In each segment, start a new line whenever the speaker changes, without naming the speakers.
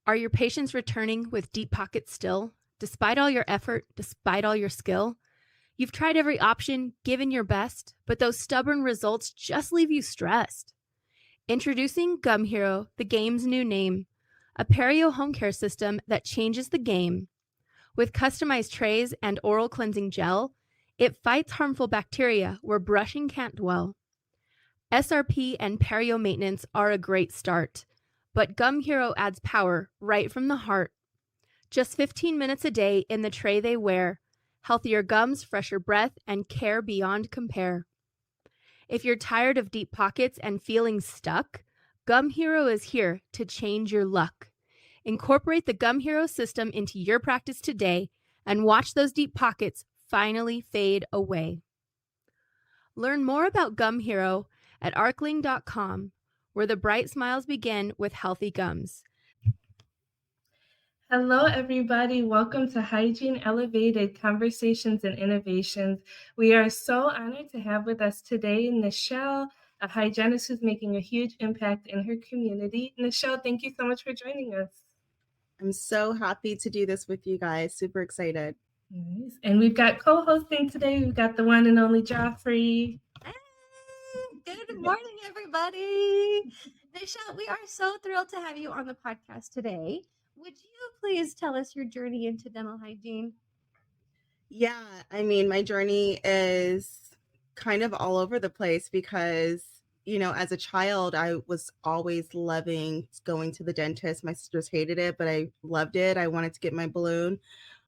Are your patients returning with deep pockets still? Despite all your effort, despite all your skill? You've tried every option, given your best, but those stubborn results just leave you stressed. Introducing Gum Hero, the game's new name, a perio home care system that changes the game. With customized trays and oral cleansing gel, it fights harmful bacteria where brushing can't dwell. SRP and perio maintenance are a great start, but Gum Hero adds power right from the heart. Just 15 minutes a day in the tray they wear. Healthier gums, fresher breath, and care beyond compare. If you're tired of deep pockets and feeling stuck, Gum Hero is here to change your luck. Incorporate the Gum Hero system into your practice today and watch those deep pockets finally fade away. Learn more about Gum Hero at arcling.com, where the bright smiles begin with healthy gums.
Hello, everybody. Welcome to Hygiene Elevated Conversations and Innovations. We are so honored to have with us today Nichelle, a hygienist who's making a huge impact in her community. Nichelle, thank you so much for joining us.
I'm so happy to do this with you guys. Super excited.
Nice. And we've got co-hosting today. We've got the one and only Joffrey.
Hey, good morning, everybody. Nichelle, we are so thrilled to have you on the podcast today. Would you please tell us your journey into dental hygiene?
Yeah, I mean, my journey is kind of all over the place because, as a child, I was always loving going to the dentist. My sisters hated it, but I loved it. I wanted to get my balloon.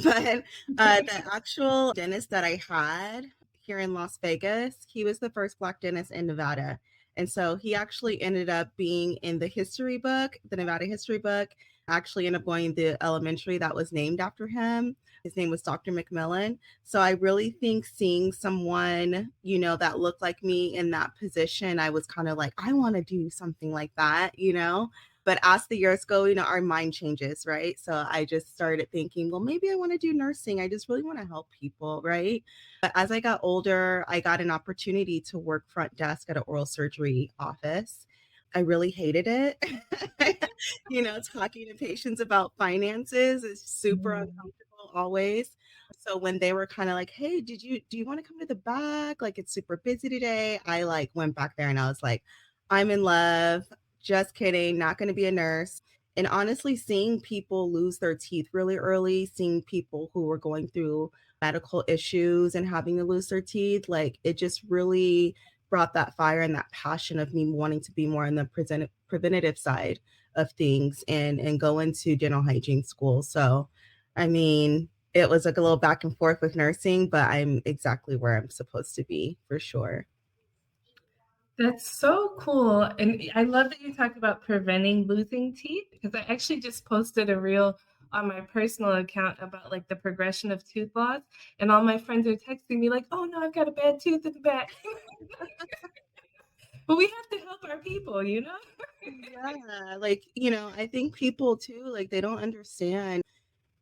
But the actual dentist that I had here in Las Vegas, he was the first Black dentist in Nevada. And so he actually ended up being in the history book, the Nevada history book. Actually ended up going to the elementary that was named after him. His name was Dr. McMillan. So I really think seeing someone, that looked like me in that position, I was kind of like, I want to do something like that. But as the years go, our mind changes, right? So I just started thinking, well, maybe I want to do nursing. I just really want to help people, right? But as I got older, I got an opportunity to work front desk at an oral surgery office. I really hated it. Talking to patients about finances is super uncomfortable always. So when they were kind of like, hey, do you want to come to the back? Like, it's super busy today. I went back there and I was like, I'm in love. Just kidding. Not going to be a nurse. And honestly, seeing people lose their teeth really early, seeing people who were going through medical issues and having to lose their teeth, like it just really brought that fire and that passion of me wanting to be more on the preventative side of things and go into dental hygiene school. So, I mean, it was like a little back and forth with nursing, but I'm exactly where I'm supposed to be for sure.
That's so cool. And I love that you talked about preventing losing teeth because I actually just posted a reel on my personal account about like the progression of tooth loss. And all my friends are texting me like, oh no, I've got a bad tooth in the back. But we have to help our people,
Yeah, I think people too, like they don't understand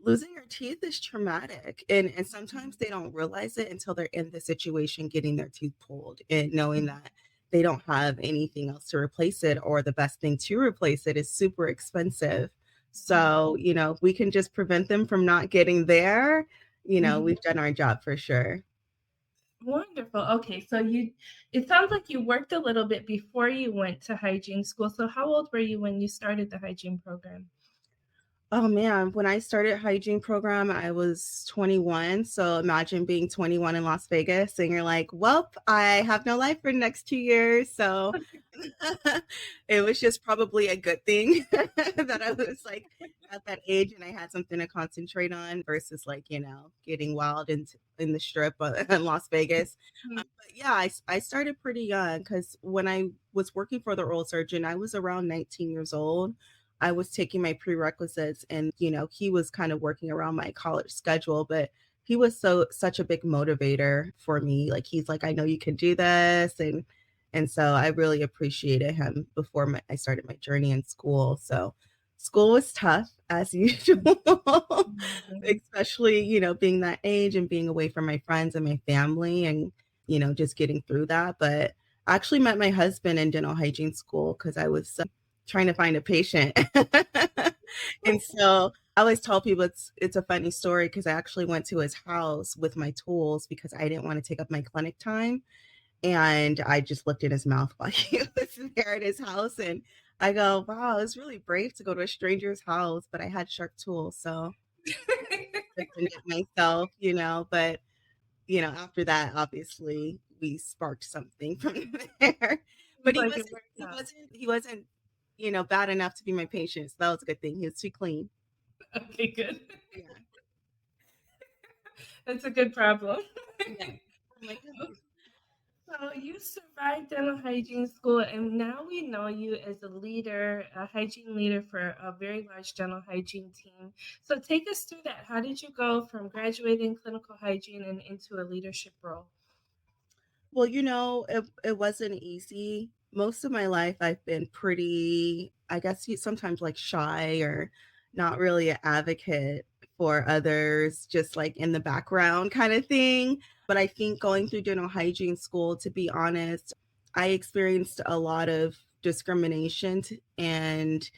losing your teeth is traumatic. And sometimes they don't realize it until they're in the situation getting their teeth pulled and knowing that they don't have anything else to replace it, or the best thing to replace it is super expensive. So, if we can just prevent them from not getting there, we've done our job for sure.
Wonderful. Okay, so it sounds like you worked a little bit before you went to hygiene school. So how old were you when you started the hygiene program?
Oh man, when I started hygiene program, I was 21. So imagine being 21 in Las Vegas and you're like, well, I have no life for the next 2 years. So it was just probably a good thing that I was like at that age and I had something to concentrate on versus getting wild in the strip in Las Vegas. But yeah, I started pretty young because when I was working for the oral surgeon, I was around 19 years old. I was taking my prerequisites and, he was kind of working around my college schedule, but he was such a big motivator for me. Like, he's like, I know you can do this. And so I really appreciated him before I started my journey in school. So school was tough as usual, especially, being that age and being away from my friends and my family and, just getting through that. But I actually met my husband in dental hygiene school because I was trying to find a patient. And so I always tell people it's a funny story because I actually went to his house with my tools because I didn't want to take up my clinic time. And I just looked in his mouth while he was there at his house. And I go, wow, it's really brave to go to a stranger's house, but I had sharp tools. So defended myself, but after that, obviously we sparked something from there. But
Like it worked out.
he wasn't, bad enough to be my patient. So that was a good thing. He was too clean.
Okay, good.
Yeah.
That's a good problem.
Yeah. Oh my goodness.
So you survived dental hygiene school, and now we know you as a leader, a hygiene leader for a very large dental hygiene team. So take us through that. How did you go from graduating clinical hygiene and into a leadership role?
Well, it wasn't easy. Most of my life, I've been pretty, I guess, sometimes like shy or not really an advocate for others, just like in the background kind of thing. But I think going through dental hygiene school, to be honest, I experienced a lot of discrimination and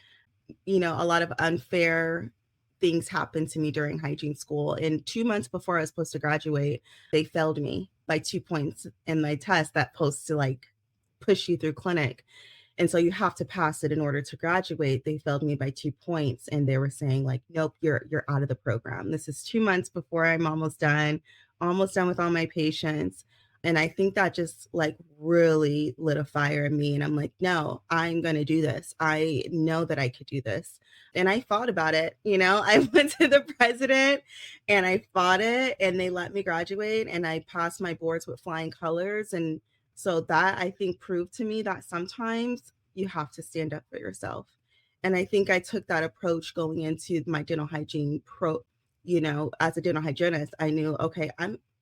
a lot of unfair things happened to me during hygiene school. And 2 months before I was supposed to graduate, they failed me by 2 points in my test that supposed to like push you through clinic. And so you have to pass it in order to graduate. They failed me by 2 points and they were saying like, nope, you're out of the program. This is 2 months before I'm almost done with all my patients. And I think that just like really lit a fire in me. And I'm like, no, I'm going to do this. I know that I could do this. And I fought about it. I went to the president and I fought it and they let me graduate and I passed my boards with flying colors. And so that I think proved to me that sometimes you have to stand up for yourself. And I think I took that approach going into my dental hygiene as a dental hygienist. I knew, okay,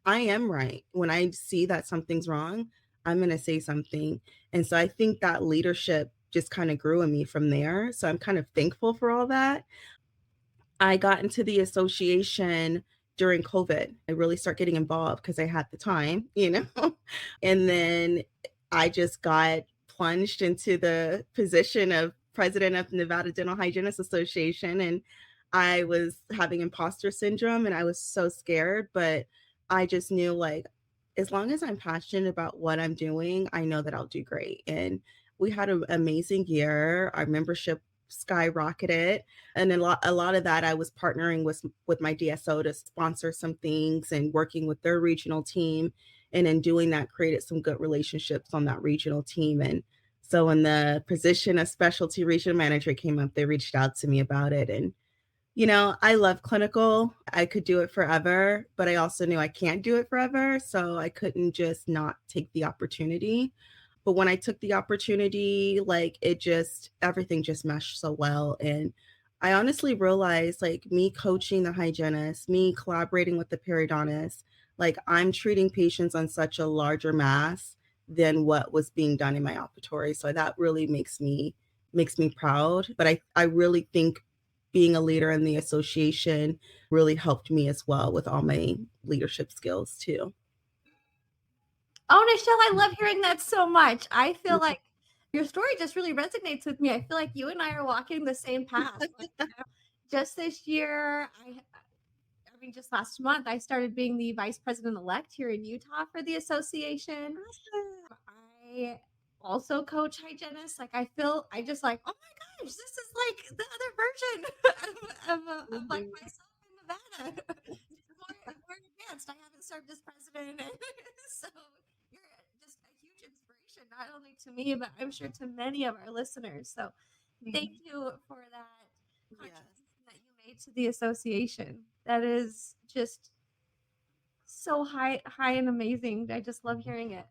I am right. When I see that something's wrong, I'm going to say something. And so I think that leadership just kind of grew in me from there. So I'm kind of thankful for all that. I got into the association during COVID. I really started getting involved because I had the time, and then I just got plunged into the position of president of Nevada Dental Hygienists Association. And I was having imposter syndrome and I was so scared, but I just knew like, as long as I'm passionate about what I'm doing, I know that I'll do great. And we had an amazing year. Our membership skyrocketed. And a lot of that I was partnering with my DSO to sponsor some things and working with their regional team. And in doing that, created some good relationships on that regional team. And so when the position of specialty regional manager came up, they reached out to me about it. And I love clinical. I could do it forever, but I also knew I can't do it forever. So I couldn't just not take the opportunity. But when I took the opportunity, like everything just meshed so well. And I honestly realized like me coaching the hygienist, me collaborating with the periodontist, like I'm treating patients on such a larger mass than what was being done in my operatory. So that really makes me proud. But I really think being a leader in the association really helped me as well with all my leadership skills too.
Oh, Nichelle, I love hearing that so much. I feel like your story just really resonates with me. I feel like you and I are walking the same path. Just this year, I mean, just last month, I started being the vice president-elect here in Utah for the association. I also coach hygienists. Like I just like, oh my gosh, this is like the other version of like myself in Nevada. more advanced. I haven't served as president, so you're just a huge inspiration, not only to me, but I'm sure to many of our listeners. So thank you for that contribution that you made to the association. That is just so high and amazing. I just love hearing it.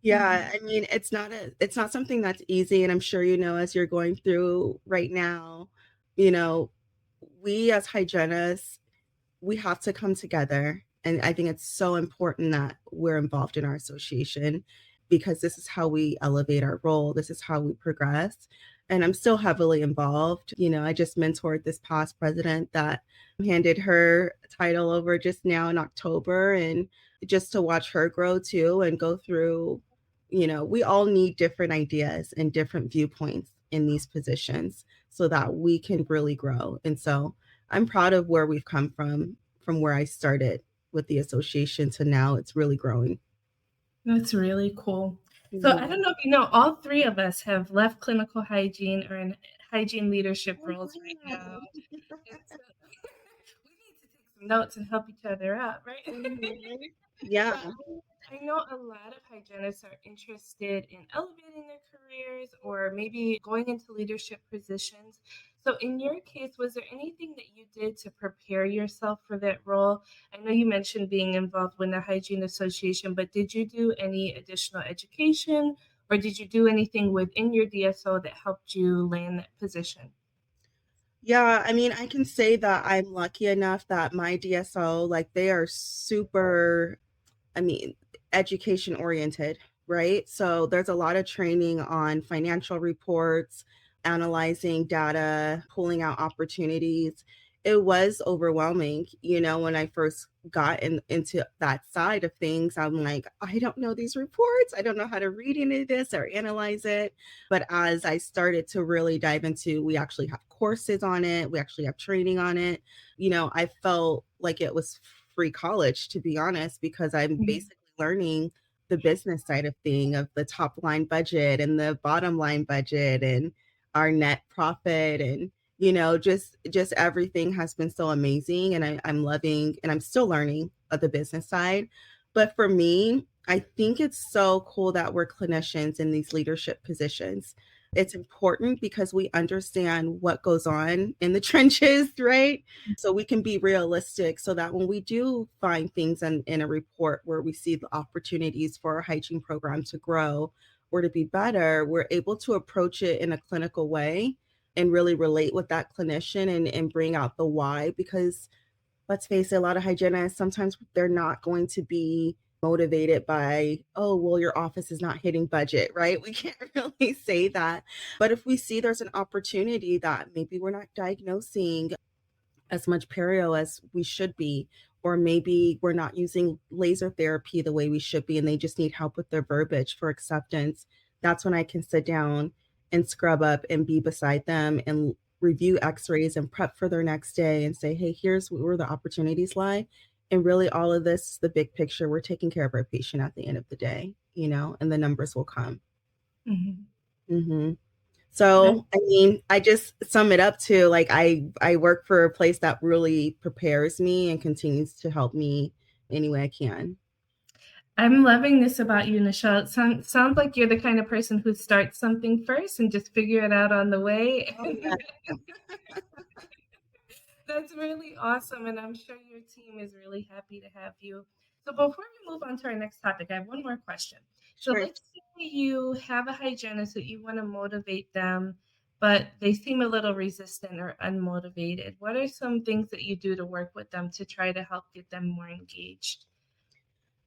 Yeah, I mean, it's not something that's easy. And I'm sure, as you're going through right now, we as hygienists, we have to come together. And I think it's so important that we're involved in our association because this is how we elevate our role. This is how we progress. And I'm still heavily involved. I just mentored this past president that handed her title over just now in October. And just to watch her grow too and go through, we all need different ideas and different viewpoints in these positions. so that we can really grow. And so I'm proud of where we've come from where I started with the association to now it's really growing.
That's really cool. So I don't know if you know, all three of us have left clinical hygiene or in hygiene leadership roles right now. And so we need to take some notes and help each other out, right?
Yeah.
I know a lot of hygienists are interested in elevating their careers or maybe going into leadership positions. So, in your case, was there anything that you did to prepare yourself for that role? I know you mentioned being involved with the Hygiene Association, but did you do any additional education or did you do anything within your DSO that helped you land that position?
Yeah, I mean, I can say that I'm lucky enough that my DSO, like they are super, I mean, education oriented, right? So there's a lot of training on financial reports, analyzing data, pulling out opportunities. It was overwhelming, when I first got into that side of things. I'm like, I don't know these reports. I don't know how to read any of this or analyze it. But as I started to really dive into, we actually have courses on it, we actually have training on it. I felt like it was free college, to be honest, because I'm
Mhm.
basically learning the business side of thing of the top line budget and the bottom line budget and our net profit, and just everything has been so amazing, and I'm loving, and I'm still learning of the business side. But for me, I think it's so cool that we're clinicians in these leadership positions. It's important because we understand what goes on in the trenches, right? So we can be realistic so that when we do find things in a report where we see the opportunities for our hygiene program to grow or to be better, we're able to approach it in a clinical way and really relate with that clinician and bring out the why. Because let's face it, a lot of hygienists, sometimes they're not going to be motivated by, oh, well, your office is not hitting budget, right? We can't really say that. But if we see there's an opportunity that maybe we're not diagnosing as much perio as we should be, or maybe we're not using laser therapy the way we should be, and they just need help with their verbiage for acceptance, that's when I can sit down and scrub up and be beside them and review x-rays and prep for their next day and say, hey, here's where the opportunities lie. And really all of this, the big picture, we're taking care of our patient at the end of the day, and the numbers will come.
Mhm.
Hmm.
That
So, I mean, I just sum it up to like I work for a place that really prepares me and continues to help me any way I can.
I'm loving this about you, Nichelle. It sounds like you're the kind of person who starts something first and just figure it out on the way.
Oh, yeah.
That's really awesome, and I'm sure your team is really happy to have you. So before we move on to our next topic, I have one more question. So
Sure.
let's say you have a hygienist that you want to motivate them, but they seem a little resistant or unmotivated. What are some things that you do to work with them to try to help get them more engaged?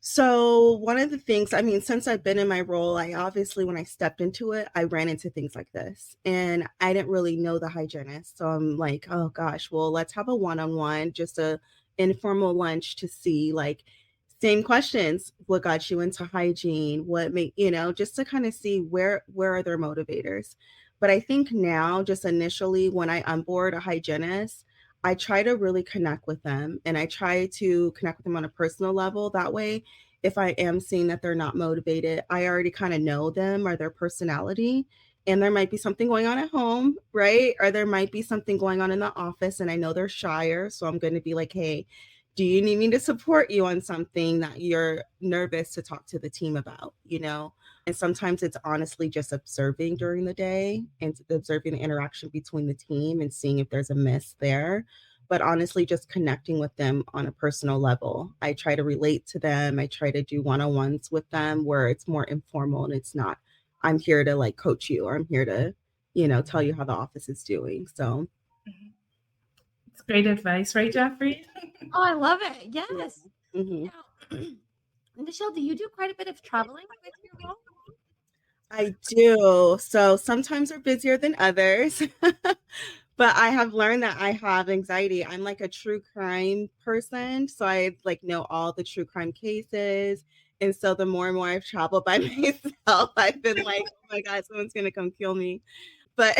So one of the things, I mean, since I've been in my role, I obviously, when I stepped into it, I ran into things like this and I didn't really know the hygienist. So I'm like, oh gosh, well, let's have a one-on-one, just a informal lunch to see like same questions. What got you into hygiene? What made, just to kind of see where are their motivators. But I think now, just initially when I onboard a hygienist, I try to really connect with them and I try to connect with them on a personal level. That way, if I am seeing that they're not motivated, I already kind of know them or their personality. And there might be something going on at home, right? Or there might be something going on in the office and I know they're shyer. So I'm going to be like, hey, do you need me to support you on something that you're nervous to talk to the team about? And sometimes it's honestly just observing during the day and observing the interaction between the team and seeing if there's a miss there. But honestly, just connecting with them on a personal level. I try to relate to them. I try to do one-on-ones with them where it's more informal and it's not, I'm here to like coach you or I'm here to, tell you how the office is doing. So,
Mhm. It's great advice, right, Jeffrey?
Oh, I love it.
yeah.
Yes.
Mhm.
Now, Nichelle, do you do quite a bit of traveling with your role?
I do. So sometimes they're busier than others. But I have learned that I have anxiety. I'm like a true crime person. So I like know all the true crime cases. And so the more and more I've traveled by myself, I've been like, oh my God, someone's gonna come kill me. But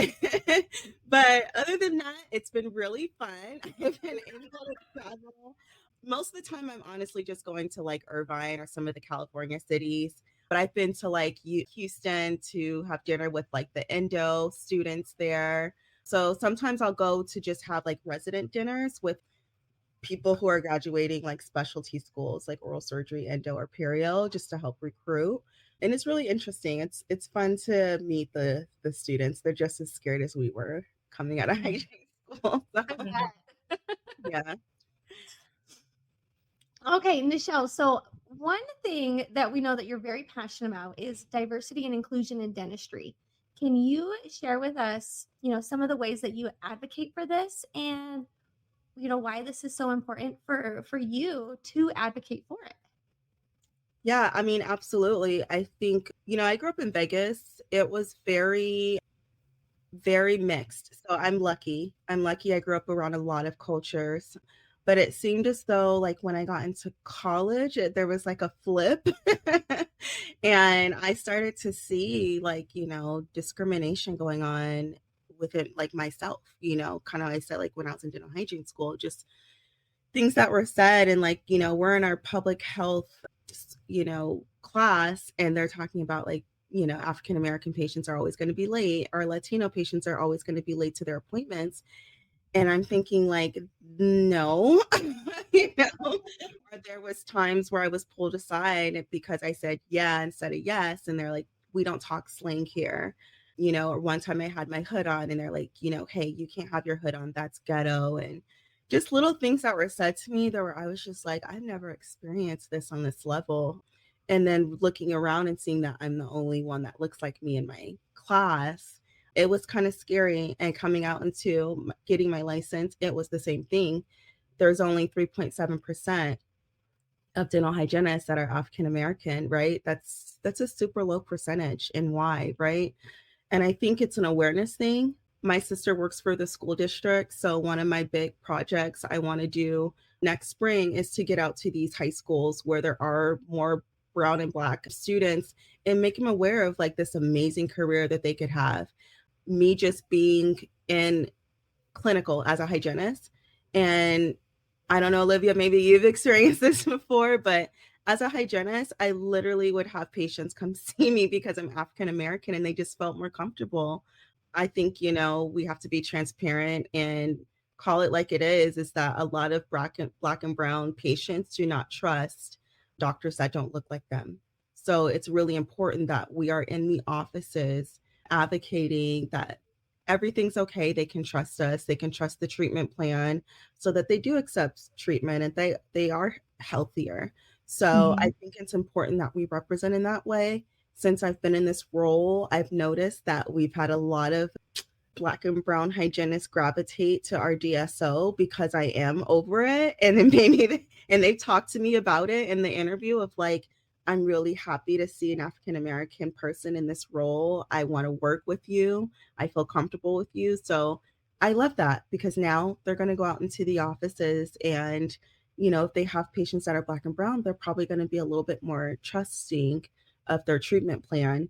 but other than that, it's been really fun. I've been able to travel. Most of the time, I'm honestly just going to like Irvine or some of the California cities. But I've been to like Houston to have dinner with like the endo students there. So sometimes I'll go to just have like resident dinners with people who are graduating like specialty schools like oral surgery, endo, or perio, just to help recruit. And it's really interesting. It's fun to meet the students. They're just as scared as we were coming out of hygiene school. So,
I bet.
yeah.
Okay, Nichelle. So one thing that we know that you're very passionate about is diversity and inclusion in dentistry. Can you share with us, some of the ways that you advocate for this and why this is so important for you to advocate for it?
Yeah, I mean, absolutely. I think, I grew up in Vegas. It was very, very mixed. So I'm lucky. I'm lucky I grew up around a lot of cultures. But it seemed as though, like, when I got into college, there was like a flip. And I started to see, like, discrimination going on within, like, myself, kind of, I said, like, when I was in dental hygiene school, just things that were said. And, like, we're in our public health, class, and they're talking about, like, African American patients are always going to be late, or Latino patients are always going to be late to their appointments. And I'm thinking like, no, or there was times where I was pulled aside because I said yeah instead of yes. And they're like, we don't talk slang here. Or one time I had my hood on and they're like, hey, you can't have your hood on. That's ghetto. And just little things that were said to me that I was just like, I've never experienced this on this level. And then looking around and seeing that I'm the only one that looks like me in my class, it was kind of scary. And coming out into getting my license, it was the same thing. There's only 3.7% of dental hygienists that are African American, right? That's a super low percentage. And why, right? And I think it's an awareness thing. My sister works for the school district. So one of my big projects I want to do next spring is to get out to these high schools where there are more brown and Black students and make them aware of like this amazing career that they could have. Me just being in clinical as a hygienist. And I don't know, Olivia, maybe you've experienced this before, but as a hygienist, I literally would have patients come see me because I'm African American and they just felt more comfortable. I think, we have to be transparent and call it like it is that a lot of black and brown patients do not trust doctors that don't look like them. So it's really important that we are in the offices advocating that everything's okay. They can trust us. They can trust the treatment plan so that they do accept treatment and they are healthier. So I think it's important that we represent in that way. Since I've been in this role, I've noticed that we've had a lot of Black and brown hygienists gravitate to our DSO because I am over it. And then and they've talked to me about it in the interview of like, I'm really happy to see an African American person in this role. I want to work with you. I feel comfortable with you. So I love that because now they're going to go out into the offices and, if they have patients that are Black and brown, they're probably going to be a little bit more trusting of their treatment plan.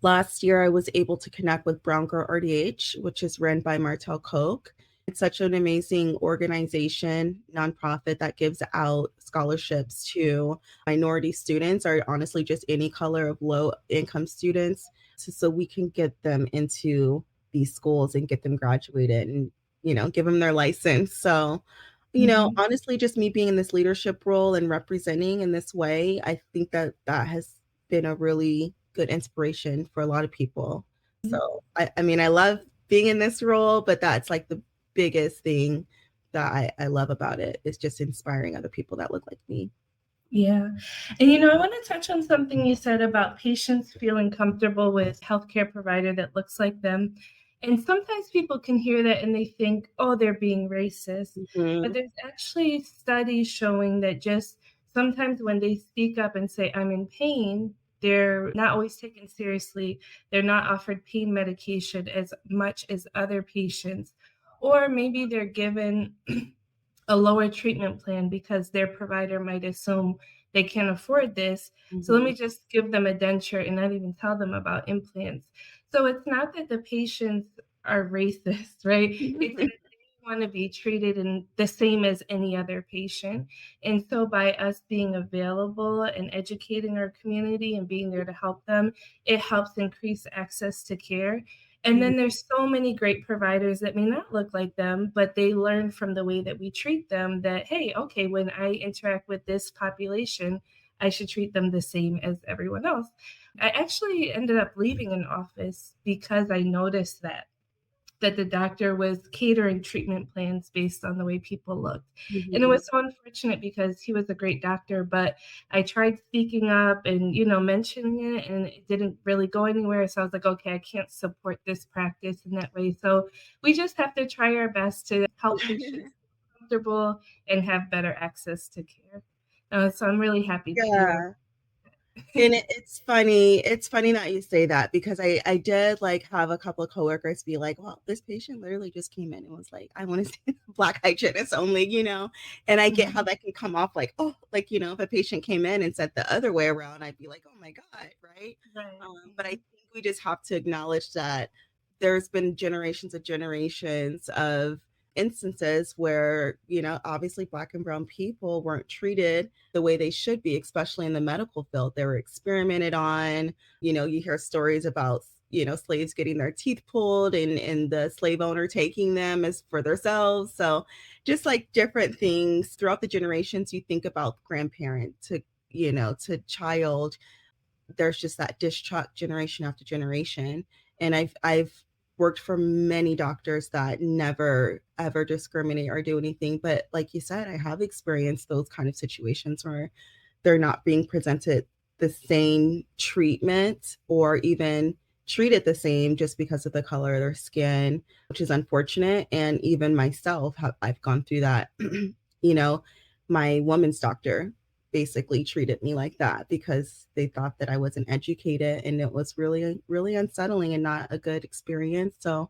Last year, I was able to connect with Brown Girl RDH, which is run by Martel Koch. It's such an amazing organization, nonprofit that gives out scholarships to minority students or honestly just any color of low income students so we can get them into these schools and get them graduated and, give them their license. So, honestly, just me being in this leadership role and representing in this way, I think that has been a really good inspiration for a lot of people. So, I mean, I love being in this role, but that's like the biggest thing that I love about it is just inspiring other people that look like me.
Yeah. And I want to touch on something you said about patients feeling comfortable with healthcare provider that looks like them. And sometimes people can hear that and they think, oh, they're being racist. But there's actually studies showing that just sometimes when they speak up and say, I'm in pain, they're not always taken seriously. They're not offered pain medication as much as other patients. Or maybe they're given a lower treatment plan because their provider might assume they can't afford this. So let me just give them a denture and not even tell them about implants. So it's not that the patients are racist, right? It's that they want to be treated in the same as any other patient. And so by us being available and educating our community and being there to help them, it helps increase access to care. And then there's so many great providers that may not look like them, but they learn from the way that we treat them that, hey, okay, when I interact with this population, I should treat them the same as everyone else. I actually ended up leaving an office because I noticed that the doctor was catering treatment plans based on the way people looked. And it was so unfortunate because he was a great doctor, but I tried speaking up and, mentioning it, and it didn't really go anywhere. So I was like, okay, I can't support this practice in that way. So we just have to try our best to help patients feel comfortable and have better access to care. So I'm really happy to hear.
Yeah. And it's funny. It's funny that you say that because I did like have a couple of coworkers be like, well, this patient literally just came in and was like, I want to see Black hygienists only. And I get how that can come off like, oh, like, if a patient came in and said the other way around, I'd be like, oh my God, right?
Right.
But I think we just have to acknowledge that there's been generations of instances where, obviously Black and brown people weren't treated the way they should be, especially in the medical field. They were experimented on. You hear stories about, slaves getting their teeth pulled and the slave owner taking them as for themselves. So just like different things throughout the generations, you think about grandparent to child, there's just that distrust generation after generation. And I've worked for many doctors that never ever discriminate or do anything. But like you said, I have experienced those kind of situations where they're not being presented the same treatment or even treated the same just because of the color of their skin, which is unfortunate. And even myself, I've gone through that. My woman's doctor basically treated me like that because they thought that I wasn't educated, and it was really, really unsettling and not a good experience. So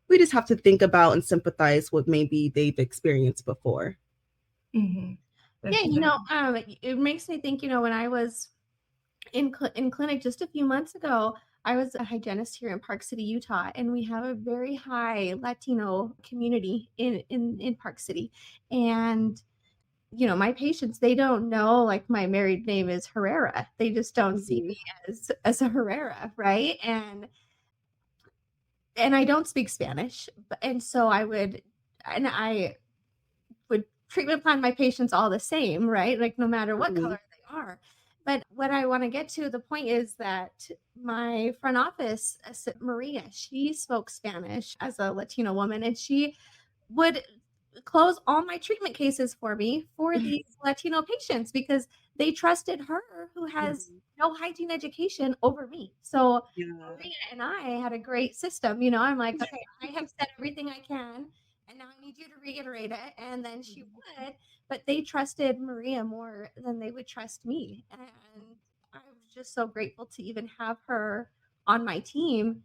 we just have to think about and sympathize with maybe they've experienced before.
Mm-hmm.
Yeah, it makes me think, when I was in clinic just a few months ago, I was a hygienist here in Park City, Utah, and we have a very high Latino community in Park City. And my patients, they don't know like my married name is Herrera. They just don't see me as a Herrera, right? And I don't speak Spanish, and so I would treatment plan my patients all the same, right? Like no matter what color they are. But what I want to get to, the point is that my front office, Maria, she spoke Spanish as a Latino woman, and she would close all my treatment cases for me for these Latino patients because they trusted her, who has no hygiene education, over me. So Maria and I had a great system. I'm like, okay, I have said everything I can, and now I need you to reiterate it. And then she would, but they trusted Maria more than they would trust me. And I was just so grateful to even have her on my team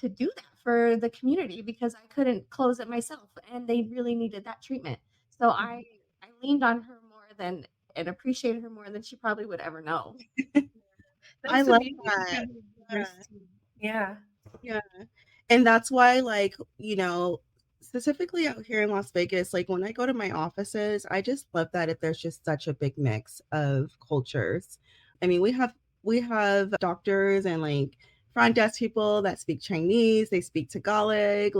to do that for the community because I couldn't close it myself, and they really needed that treatment. So I leaned on her more than and appreciated her more than she probably would ever know.
I love that.
Yeah.
Yeah. And that's why, like, specifically out here in Las Vegas, like when I go to my offices, I just love that if there's just such a big mix of cultures. I mean, we have doctors and like front desk people that speak Chinese, they speak Tagalog,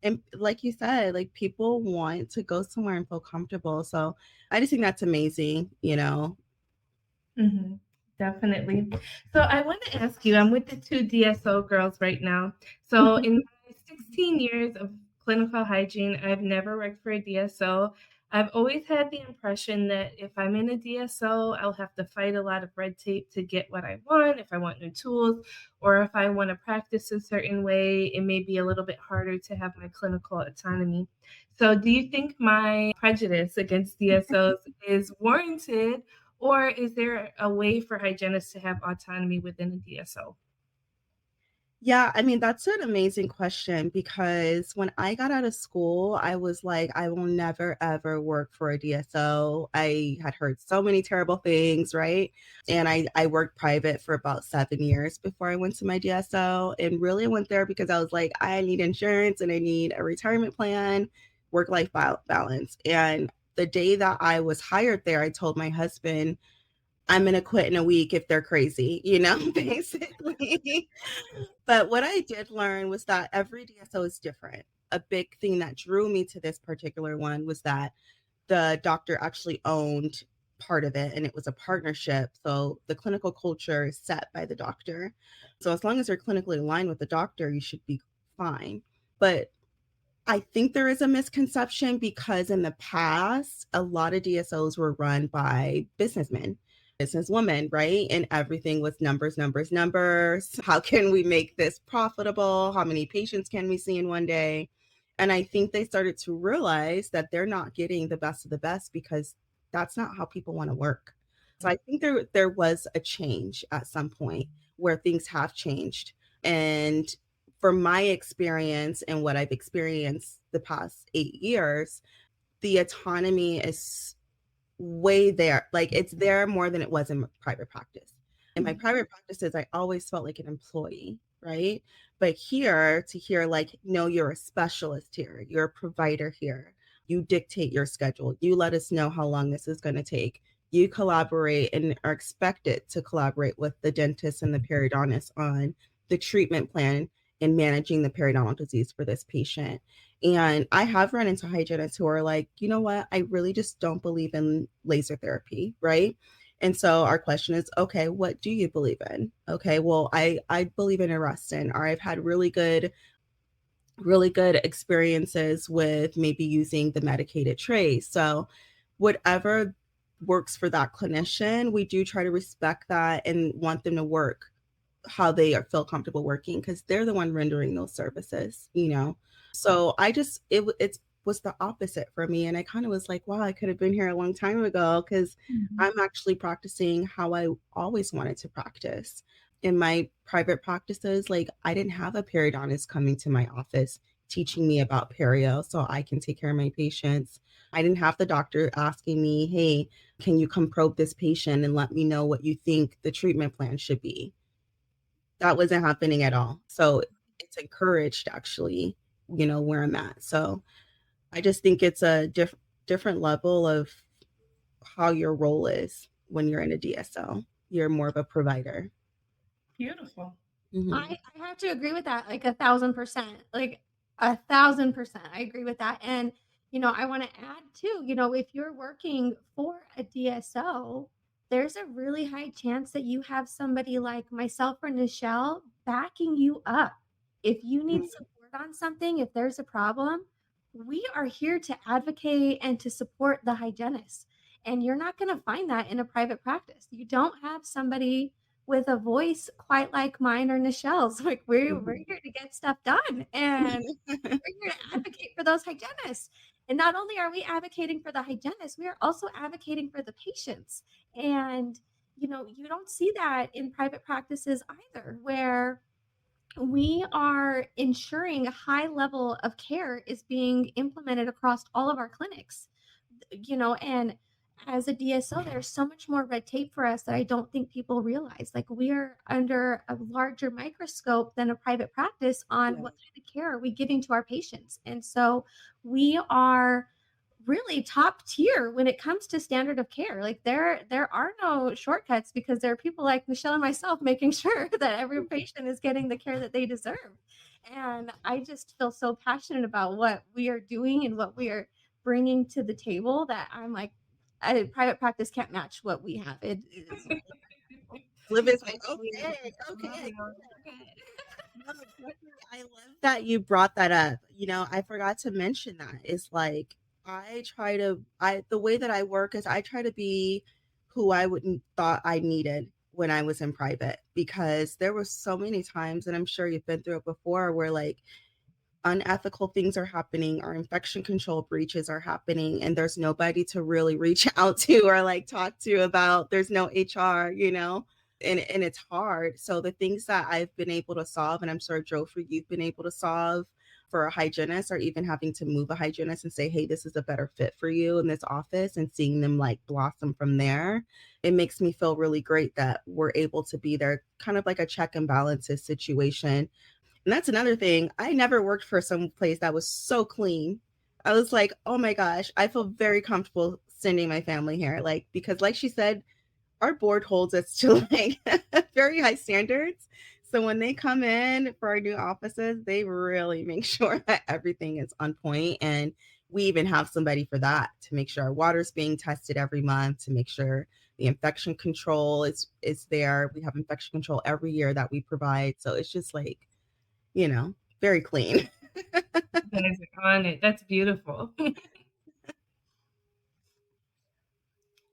and like you said, like people want to go somewhere and feel comfortable. So I just think that's amazing.
Mm-hmm. Definitely. So I want to ask you, I'm with the two DSO girls right now. So in my 16 years of clinical hygiene, I've never worked for a DSO. I've always had the impression that if I'm in a DSO, I'll have to fight a lot of red tape to get what I want, if I want new tools, or if I want to practice a certain way, it may be a little bit harder to have my clinical autonomy. So do you think my prejudice against DSOs is warranted? Or is there a way for hygienists to have autonomy within a DSO?
Yeah, I mean, that's an amazing question because when I got out of school, I was like, I will never ever work for a DSO. I had heard so many terrible things, right? And I worked private for about 7 years before I went to my DSO. And really went there because I was like, I need insurance and I need a retirement plan, work-life balance. And the day that I was hired there, I told my husband, I'm going to quit in a week if they're crazy, basically. But what I did learn was that every DSO is different. A big thing that drew me to this particular one was that the doctor actually owned part of it and it was a partnership. So the clinical culture is set by the doctor. So as long as you're clinically aligned with the doctor, you should be fine. But I think there is a misconception because in the past, a lot of DSOs were run by businessmen, businesswomen, right? And everything was numbers, numbers, numbers. How can we make this profitable? How many patients can we see in one day? And I think they started to realize that they're not getting the best of the best because that's not how people want to work. So I think there was a change at some point where things have changed. And from my experience and what I've experienced the past 8 years, the autonomy is way there. Like it's there more than it was in private practice. In my private practices, I always felt like an employee, right? But here to hear like, no, you're a specialist here, you're a provider here. You dictate your schedule. You let us know how long this is going to take. You collaborate and are expected to collaborate with the dentist and the periodontist on the treatment plan and managing the periodontal disease for this patient. And I have run into hygienists who are like, you know what? I really just don't believe in laser therapy, right? And so our question is, okay, what do you believe in? Okay, well, I believe in Arrestin, or I've had really good experiences with maybe using the medicated trays. So whatever works for that clinician, we do try to respect that and want them to work how they feel comfortable working because they're the one rendering those services. So it was the opposite for me. And I kind of was like, wow, I could have been here a long time ago because I'm actually practicing how I always wanted to practice. In my private practices, like I didn't have a periodontist coming to my office teaching me about perio so I can take care of my patients. I didn't have the doctor asking me, hey, can you come probe this patient and let me know what you think the treatment plan should be? That wasn't happening at all. So it's encouraged actually, where I'm at. So I just think it's a different level of how your role is when you're in a DSO. You're more of a provider.
Beautiful.
Mhm.
I have to agree with that, like 1,000%. Like 1,000%. I agree with that. And I want to add too, if you're working for a DSO, there's a really high chance that you have somebody like myself or Nichelle backing you up. If you need support on something, if there's a problem, we are here to advocate and to support the hygienist. And you're not going to find that in a private practice. You don't have somebody with a voice quite like mine or Nichelle's. Like we're here to get stuff done, and we're here to advocate for those hygienists. And not only are we advocating for the hygienists, we are also advocating for the patients. And you don't see that in private practices either, where we are ensuring a high level of care is being implemented across all of our clinics. And as a DSO, there's so much more red tape for us that I don't think people realize. Like we are under a larger microscope than a private practice on what kind of care are we giving to our patients. And so we are really top tier when it comes to standard of care. Like there are no shortcuts because there are people like Nichelle and myself making sure that every patient is getting the care that they deserve. And I just feel so passionate about what we are doing and what we are bringing to the table that I'm like, private practice can't match what we have. It is.
Liv is like, okay. No, definitely. I love that you brought that up. I forgot to mention that is like the way that I work is I try to be who I wouldn't thought I needed when I was in private because there were so many times, and I'm sure you've been through it before, where like unethical things are happening or infection control breaches are happening and there's nobody to really reach out to or like talk to about. There's no HR. and it's hard. So the things that I've been able to solve, and I'm sure Joe, for you've been able to solve for a hygienist, or even having to move a hygienist and say, hey, this is a better fit for you in this office, and seeing them like blossom from there, it makes me feel really great that we're able to be there, kind of like a check and balances situation. And that's another thing. I never worked for some place that was so clean. I was like, oh my gosh, I feel very comfortable sending my family here. Like, because like she said, our board holds us to like very high standards. So when they come in for our new offices, they really make sure that everything is on point. And we even have somebody for that, to make sure our water's being tested every month, to make sure the infection control is there. We have infection control every year that we provide. So it's just like, very clean.
You guys are on it. That's beautiful.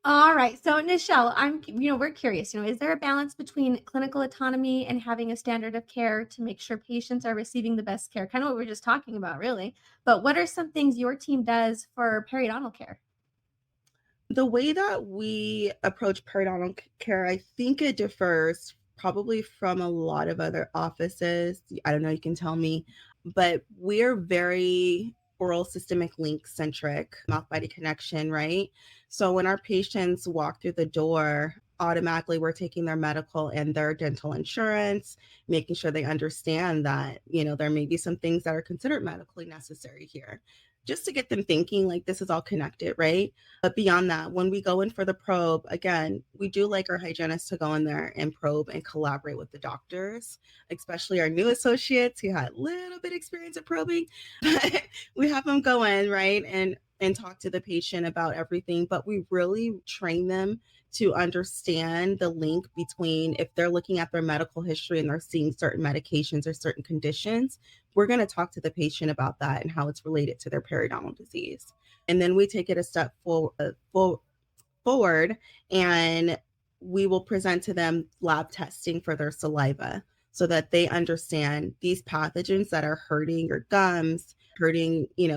All right. So Nichelle, we're curious, is there a balance between clinical autonomy and having a standard of care to make sure patients are receiving the best care? Kind of what we were just talking about, really. But what are some things your team does for periodontal care?
The way that we approach periodontal care, I think it differs probably from a lot of other offices. I don't know, you can tell me, but we're very oral systemic link centric, mouth body connection, right? So when our patients walk through the door, automatically we're taking their medical and their dental insurance, making sure they understand that, there may be some things that are considered medically necessary here, just to get them thinking like this is all connected, right? But beyond that, when we go in for the probe, again, we do like our hygienists to go in there and probe and collaborate with the doctors, especially our new associates who had a little bit experience at probing. But we have them go in, right, and talk to the patient about everything. But we really train them to understand the link between, if they're looking at their medical history and they're seeing certain medications or certain conditions, we're going to talk to the patient about that and how it's related to their periodontal disease. And then we take it a step forward, and we will present to them lab testing for their saliva, so that they understand these pathogens that are hurting your gums,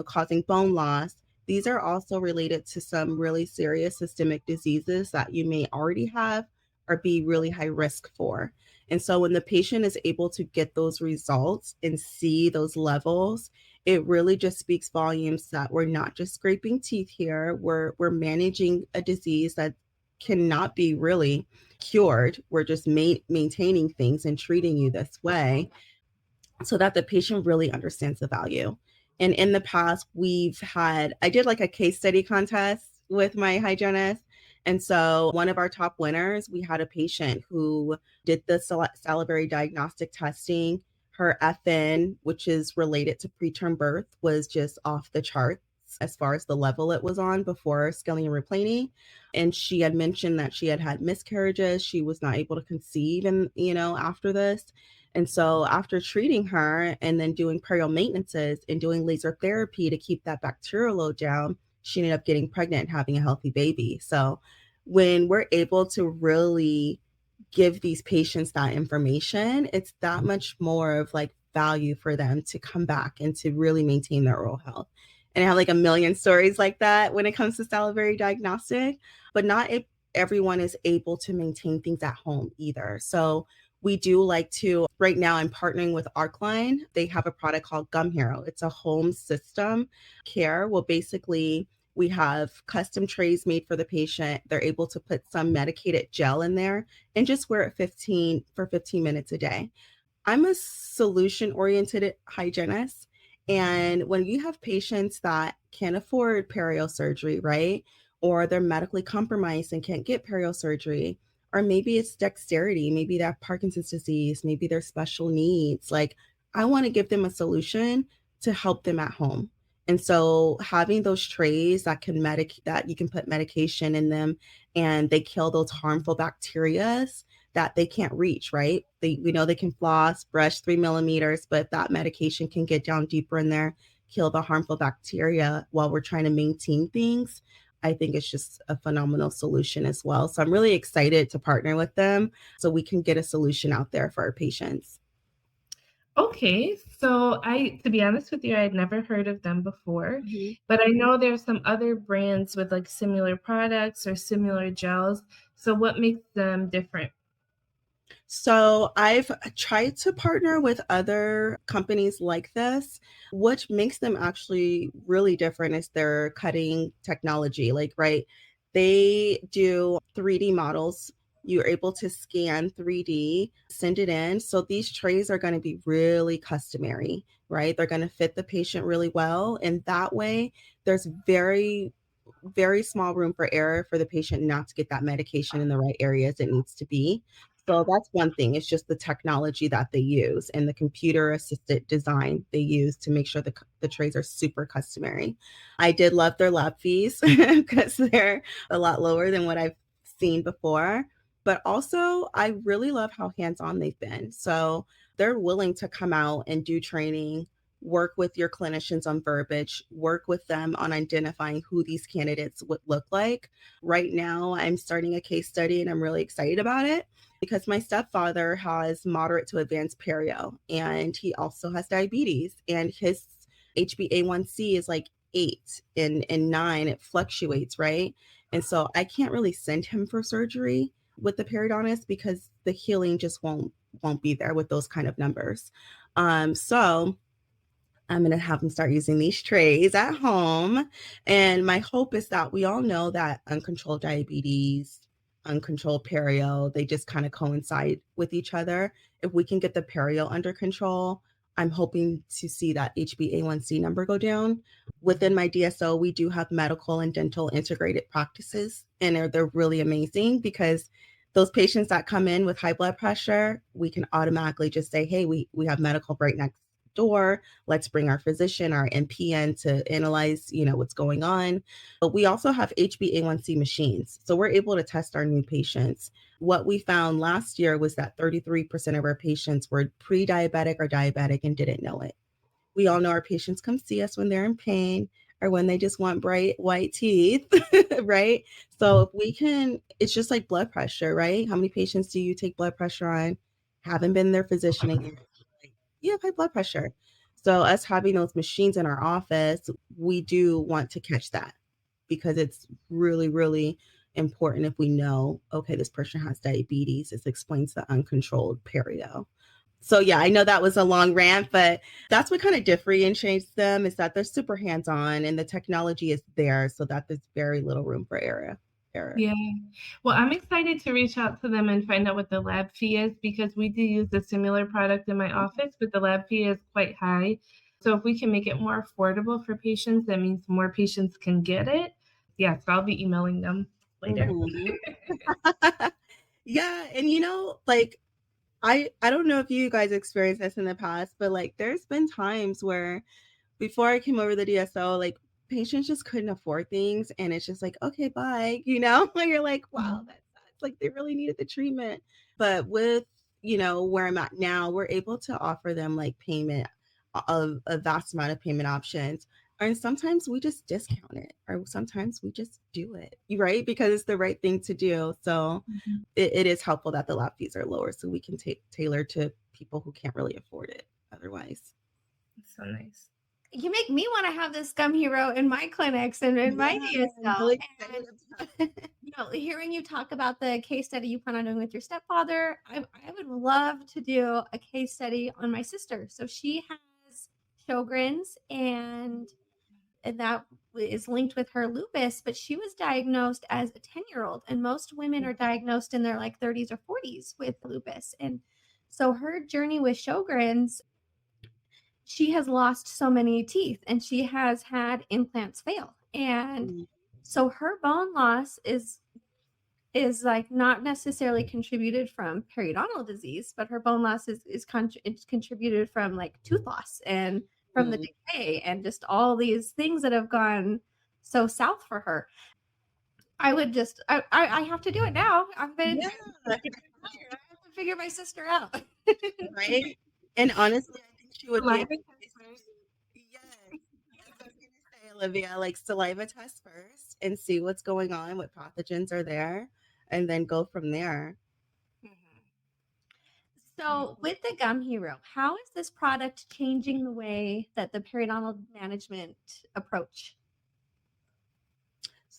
causing bone loss. These are also related to some really serious systemic diseases that you may already have or be really high risk for. And so when the patient is able to get those results and see those levels, it really just speaks volumes that we're not just scraping teeth here. We're managing a disease that cannot be really cured. We're just maintaining things and treating you this way, so that the patient really understands the value. And in the past, I did like a case study contest with my hygienist. And so one of our top winners, we had a patient who did the salivary diagnostic testing. Her FN, which is related to preterm birth, was just off the charts as far as the level it was on before scaling and replaning. And she had mentioned that she had miscarriages. She was not able to conceive, and after this. And so after treating her and then doing period maintenances and doing laser therapy to keep that bacterial load down, she ended up getting pregnant and having a healthy baby. So when we're able to really give these patients that information, it's that much more of like value for them to come back and to really maintain their oral health. And I have like a million stories like that when it comes to salivary diagnostic, but not everyone is able to maintain things at home either. So we do like to, right now I'm partnering with Arcline. They have a product called Gum Hero. It's a home system care. Well, basically we have custom trays made for the patient. They're able to put some medicated gel in there and just wear it for 15 minutes a day. I'm a solution-oriented hygienist. And when you have patients that can't afford perio surgery, right? Or they're medically compromised and can't get perio surgery, or maybe it's dexterity, maybe they have Parkinson's disease, maybe they're special needs. Like, I want to give them a solution to help them at home. And so having those trays that you can put medication in them, and they kill those harmful bacteria that they can't reach, right? They can floss, brush 3 millimeters, but that medication can get down deeper in there, kill the harmful bacteria while we're trying to maintain things. I think it's just a phenomenal solution as well. So I'm really excited to partner with them so we can get a solution out there for our patients.
Okay, so to be honest with you, I had never heard of them before, but I know there's some other brands with like similar products or similar gels. So what makes them different?
So I've tried to partner with other companies like this. What makes them actually really different is their cutting technology. Like, right, they do 3D models. You're able to scan 3D, send it in. So these trays are going to be really customary, right? They're going to fit the patient really well. And that way, there's very small room for error for the patient not to get that medication in the right areas it needs to be. So that's one thing. It's just the technology that they use and the computer assisted design they use to make sure the trays are super customary. I did love their lab fees because they're a lot lower than what I've seen before. But also, I really love how hands on they've been. So they're willing to come out and do training, work with your clinicians on verbiage, work with them on identifying who these candidates would look like. Right now, I'm starting a case study and I'm really excited about it because my stepfather has moderate to advanced perio and he also has diabetes and his HbA1c is like 8 and 9. It fluctuates, right? And so I can't really send him for surgery with the periodontist because the healing just won't be there with those kind of numbers. So I'm going to have them start using these trays at home. And my hope is that we all know that uncontrolled diabetes, uncontrolled perio, they just kind of coincide with each other. If we can get the perio under control, I'm hoping to see that HbA1c number go down. Within my DSO, we do have medical and dental integrated practices, and they're really amazing because those patients that come in with high blood pressure, we can automatically just say, hey, we have medical right next door. Let's bring our physician, our NPN to analyze, what's going on. But we also have HbA1c machines. So we're able to test our new patients. What we found last year was that 33% of our patients were pre-diabetic or diabetic and didn't know it. We all know our patients come see us when they're in pain or when they just want bright white teeth, right? So if we can, it's just like blood pressure, right? How many patients do you take blood pressure on? Haven't been their physician again. You have high blood pressure. So us having those machines in our office, we do want to catch that because it's really, really important if we know, okay, this person has diabetes. This explains the uncontrolled perio. So yeah, I know that was a long rant, but that's what kind of differentiates them is that they're super hands-on and the technology is there so that there's very little room for error.
Yeah. Well, I'm excited to reach out to them and find out what the lab fee is because we do use a similar product in my office, but the lab fee is quite high. So if we can make it more affordable for patients, that means more patients can get it. Yeah, so I'll be emailing them later.
Mm-hmm. Yeah, and like I don't know if you guys experienced this in the past, but like there's been times where before I came over the DSO, like patients just couldn't afford things and it's just like, okay, bye, when you're like, wow, that's like they really needed the treatment. But with, where I'm at now, we're able to offer them like payment of a vast amount of payment options. And sometimes we just discount it or sometimes we just do it, right? Because it's the right thing to do. So it is helpful that the lab fees are lower so we can tailor to people who can't really afford it otherwise.
It's so nice.
You make me want to have this gum hero in my clinics and in my DSO.
Really
Hearing you talk about the case study you plan on doing with your stepfather, I would love to do a case study on my sister. So she has Sjogren's and that is linked with her lupus, but she was diagnosed as a 10-year-old, and most women are diagnosed in their like 30s or 40s with lupus. And so her journey with Sjogren's, she has lost so many teeth and she has had implants fail. And so her bone loss is like not necessarily contributed from periodontal disease, but her bone loss is contributed from like tooth loss and from the decay and just all these things that have gone so south for her. I would just I have to do it now. I've been I have to figure my sister out.
Right? And honestly, I think she would
Saliva
be
test first.
yes. That's what I was gonna say, Olivia. Like saliva test first and see what's going on, what pathogens are there, and then go from there.
So with the Gum Hero, how is this product changing the way that the periodontal management approach?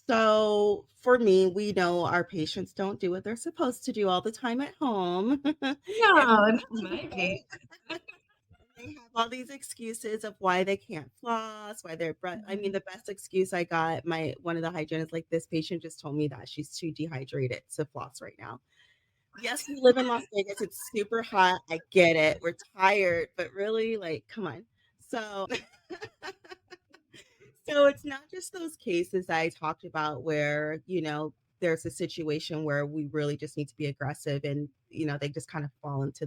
So for me, we know our patients don't do what they're supposed to do all the time at home.
No,
And
not my case.
they have all these excuses of why they can't floss, why they're I mean,
Mhm.
the best excuse I got, my one of the hygienists, like, this patient just told me that she's too dehydrated to floss right now. Yes, we live in Las Vegas. It's super hot. I get it. We're tired, but really, like, come on. So so it's not just those cases I talked about where, there's a situation where we really just need to be aggressive and, they just kind of fall into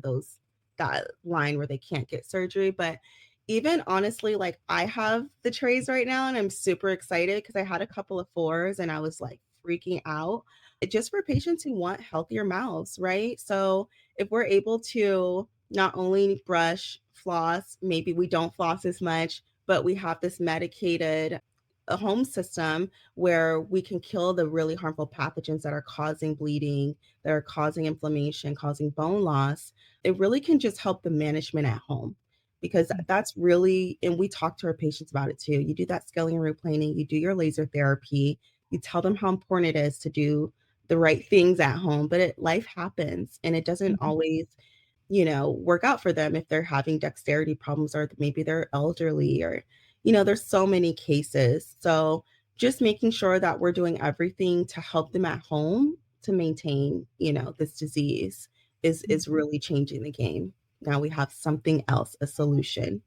that line where they can't get surgery. But even honestly, like I have the trays right now and I'm super excited because I had a couple of fours and I was like freaking out. Just for patients who want healthier mouths, right? So if we're able to not only brush, floss, maybe we don't floss as much, but we have this medicated a home system where we can kill the really harmful pathogens that are causing bleeding, that are causing inflammation, causing bone loss. It really can just help the management at home because that's really, and we talk to our patients about it too. You do that scaling and root planing, you do your laser therapy, you tell them how important it is to do the right things at home, but life happens and it doesn't
Mhm.
always work out for them if they're having dexterity problems or maybe they're elderly or, there's so many cases. So just making sure that we're doing everything to help them at home to maintain, this disease is really changing the game. Now we have something else, a solution.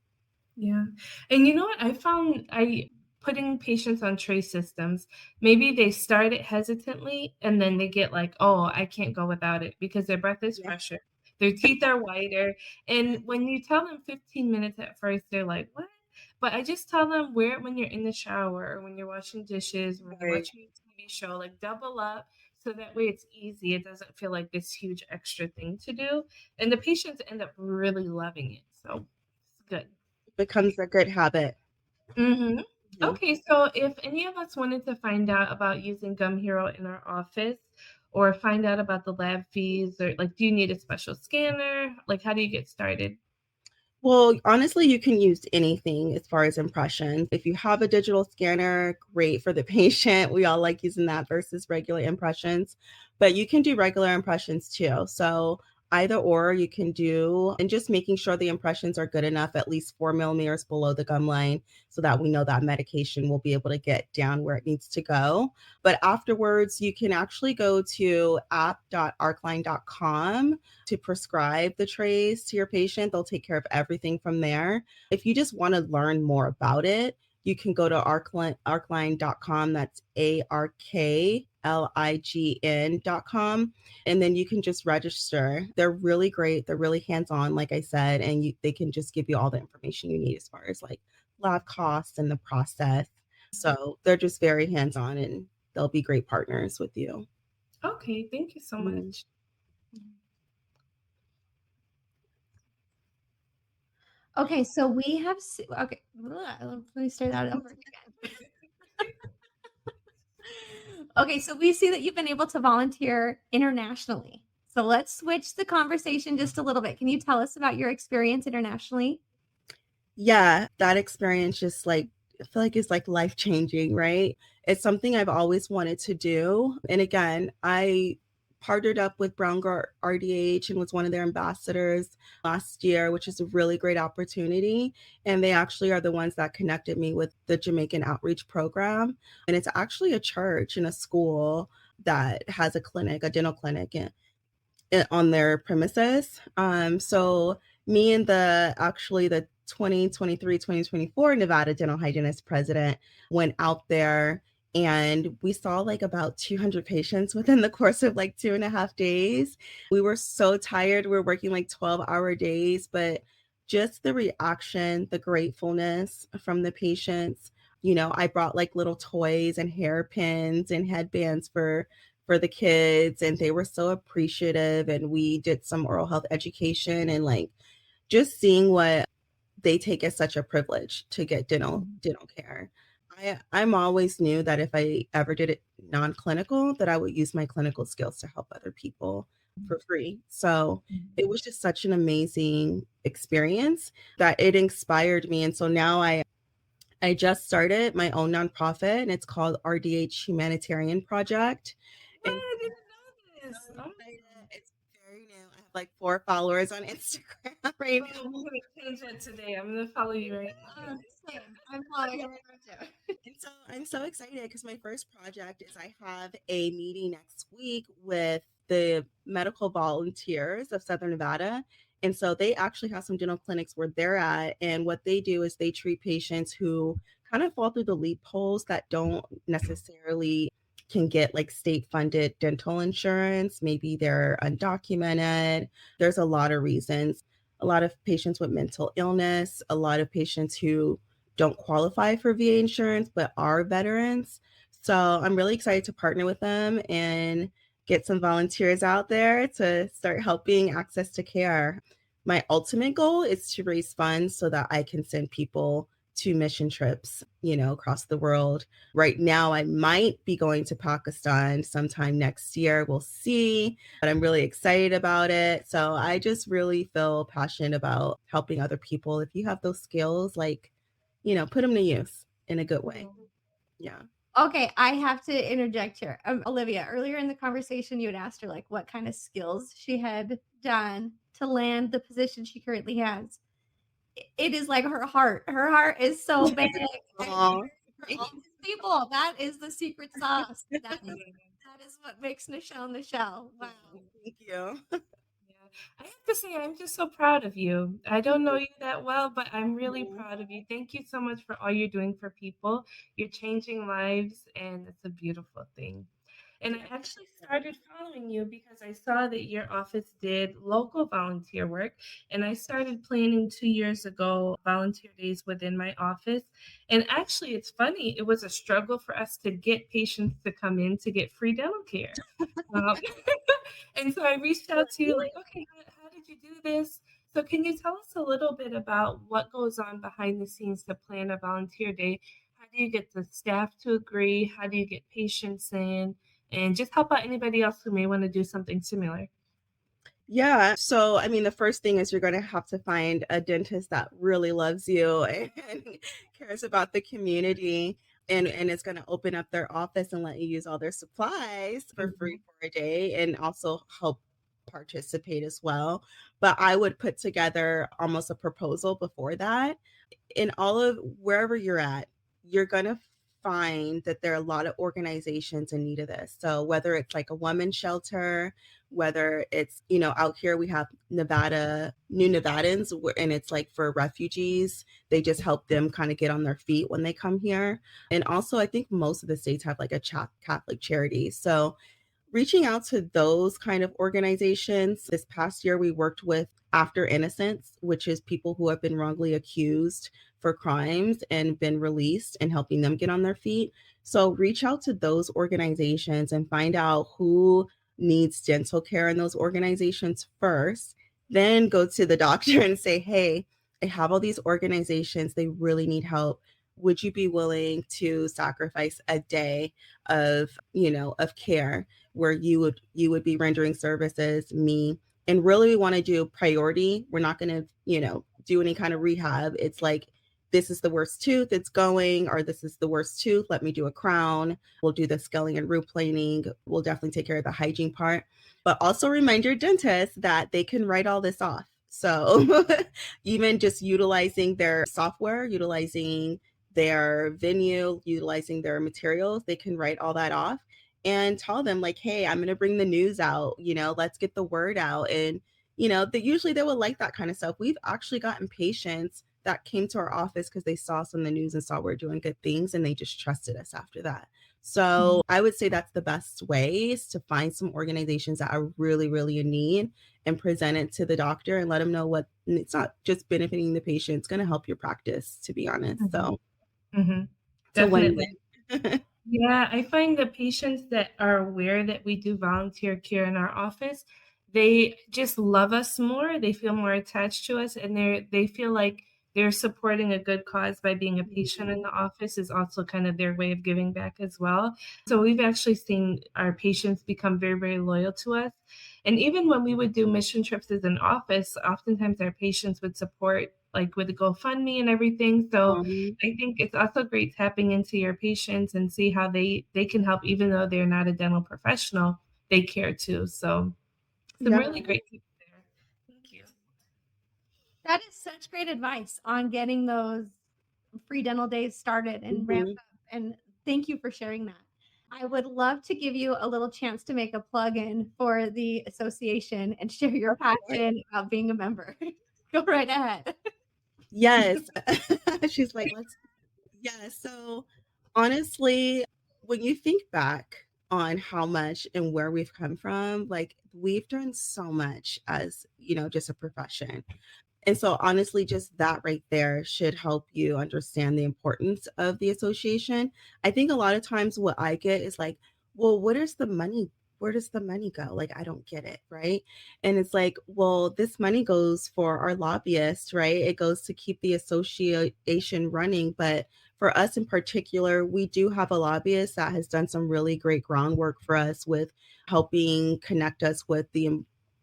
Yeah. And you know what? I found I putting patients on tray systems, maybe they start it hesitantly and then they get like, oh, I can't go without it because their breath is
Yeah.
fresher, their teeth are whiter. And when you tell them 15 minutes at first, they're like, what? But I just tell them wear it when you're in the shower or when you're washing dishes, when you're
Right.
watching a TV show, like double up so that way it's easy. It doesn't feel like this huge extra thing to do. And the patients end up really loving it. So it's good.
Becomes a good habit.
Mhm.
Mhm.
Okay, so if any of us wanted to find out about using Gum Hero in our office or find out about the lab fees or like, do you need a special scanner? Like, how do you get started?
Well, honestly, you can use anything as far as impressions. If you have a digital scanner, great for the patient. We all like using that versus regular impressions, but you can do regular impressions too. So either or you can do, and just making sure the impressions are good enough, at least 4 millimeters below the gum line, so that we know that medication will be able to get down where it needs to go. But afterwards, you can actually go to app.arcline.com to prescribe the trays to your patient. They'll take care of everything from there. If you just want to learn more about it, you can go to arcline.com. That's ARKLIGN.com. And then you can just register. They're really great. They're really hands on, like I said, and they can just give you all the information you need as far as like lab costs and the process. So they're just very hands on and they'll be great partners with you.
Okay, thank you so
Mhm.
much.
Okay, so we have okay. Let me start that over again. Okay, so we see that you've been able to volunteer internationally. So let's switch the conversation just a little bit. Can you tell us about your experience internationally?
Yeah, that experience just like I feel like it's like life changing, right? It's something I've always wanted to do. And again, I partnered up with Brown RDH and was one of their ambassadors last year, which is a really great opportunity. And they actually are the ones that connected me with the Jamaican Outreach Program. And it's actually a church and a school that has a clinic, a dental clinic on their premises. So me and the 2023-2024 Nevada Dental Hygienist President went out there and we saw like about 200 patients within the course of like 2.5 days. We were so tired. We were working like 12-hour days, but just the reaction, the gratefulness from the patients. I brought like little toys and hairpins and headbands for the kids and they were so appreciative, and we did some oral health education and like just seeing what they take as such a privilege to get dental care. I'm always knew that if I ever did it non-clinical, that I would use my clinical skills to help other people for free. So it was just such an amazing experience that it inspired me. And so now I just started my own nonprofit, and it's called RDH Humanitarian Project.
What?
And
I didn't know this.
I'm
Oh,
excited. It's very new. I have like 4 followers on Instagram right
oh,
now.
I'm gonna change that today. I'm gonna follow you right now.
Same. I'm following
Yeah.
her too.
And so I'm so excited because my first project is I have a meeting next week with the medical volunteers of Southern Nevada. And so they actually have some dental clinics where they're at. And what they do is they treat patients who kind of fall through the loopholes that don't necessarily can get like state funded dental insurance. Maybe they're undocumented. There's a lot of reasons. A lot of patients with mental illness, a lot of patients who don't qualify for VA insurance but are veterans. So I'm really excited to partner with them and get some volunteers out there to start helping access to care. My ultimate goal is to raise funds so that I can send people to mission trips, across the world. Right now, I might be going to Pakistan sometime next year. We'll see, but I'm really excited about it. So I just really feel passionate about helping other people. If you have those skills, like, put them to use in a good way. Yeah.
Okay, I have to interject here. Olivia, earlier in the conversation, you had asked her like what kind of skills she had done to land the position she currently has. It is like her heart. Her heart is so big.
Aw.
For all these people, that is the secret sauce. That is what makes Nichelle Nichelle. Wow.
Thank you.
Yeah. I have to say, I'm just so proud of you. I don't know you that well, but I'm really proud of you. Thank you so much for all you're doing for people. You're changing lives, and it's a beautiful thing. And I actually started following you because I saw that your office did local volunteer work. And I started planning 2 years ago volunteer days within my office. And actually, it's funny, it was a struggle for us to get patients to come in to get free dental care. Um, and so I reached out to you like, okay, how did you do this? So can you tell us a little bit about what goes on behind the scenes to plan a volunteer day? How do you get the staff to agree? How do you get patients in? And just help out anybody else who may want to do something similar.
Yeah. So, I mean, the first thing is you're going to have to find a dentist that really loves you and cares about the community and is going to open up their office and let you use all their supplies for free for a day and also help participate as well. But I would put together almost a proposal before that. In all of wherever you're at, you're going to find that there are a lot of organizations in need of this. So whether it's like a women's shelter, whether it's, out here we have Nevada, New Nevadans, and it's like for refugees, they just help them kind of get on their feet when they come here. And also, I think most of the states have like a Catholic charity. So reaching out to those kind of organizations. This past year, we worked with After Innocence, which is people who have been wrongly accused for crimes and been released and helping them get on their feet. So reach out to those organizations and find out who needs dental care in those organizations first. Then go to the doctor and say, hey, I have all these organizations. They really need help. Would you be willing to sacrifice a day of, of care where you would be rendering services, me, and really we want to do priority. We're not going to, do any kind of rehab. It's like, this is the worst tooth, it's going, or this is the worst tooth, let me do a crown. We'll do the scaling and root planing. We'll definitely take care of the hygiene part. But also remind your dentist that they can write all this off. So even just utilizing their software, utilizing their venue, utilizing their materials, they can write all that off and tell them like, hey, I'm going to bring the news out, let's get the word out. And, usually they will like that kind of stuff. We've actually gotten patients that came to our office because they saw us on the news and saw we're doing good things and they just trusted us after that. So I would say that's the best way is to find some organizations that are really, really in need and present it to the doctor and let them know what it's not just benefiting the patient, it's going to help your practice, to be honest. So it's a
Definitely.
win-win.
Yeah, I find the patients that are aware that we do volunteer care in our office, they just love us more. They feel more attached to us, and they feel like they're supporting a good cause by being a patient in the office is also kind of their way of giving back as well. So we've actually seen our patients become very, very loyal to us. And even when we would do mission trips as an office, oftentimes our patients would support like with the GoFundMe and everything. So
Um,
I think it's also great tapping into your patients and see how they can help, even though they're not a dental professional, they care too. So some
yeah.
really great people there. Thank you.
That is such great advice on getting those free dental days started and ramped
Mhm.
up. And thank you for sharing that. I would love to give you a little chance to make a plug-in for the association and share your passion about being a member. Go right ahead.
Yes. She's like, let's, yeah. So honestly, when you think back on how much and where we've come from, like we've done so much as, just a profession. And so honestly, just that right there should help you understand the importance of the association. I think a lot of times what I get is like, well, what is the money? Where does the money go? Like, I don't get it, right? And it's like, well, this money goes for our lobbyists, right? It goes to keep the association running. But for us in particular, we do have a lobbyist that has done some really great groundwork for us with helping connect us with the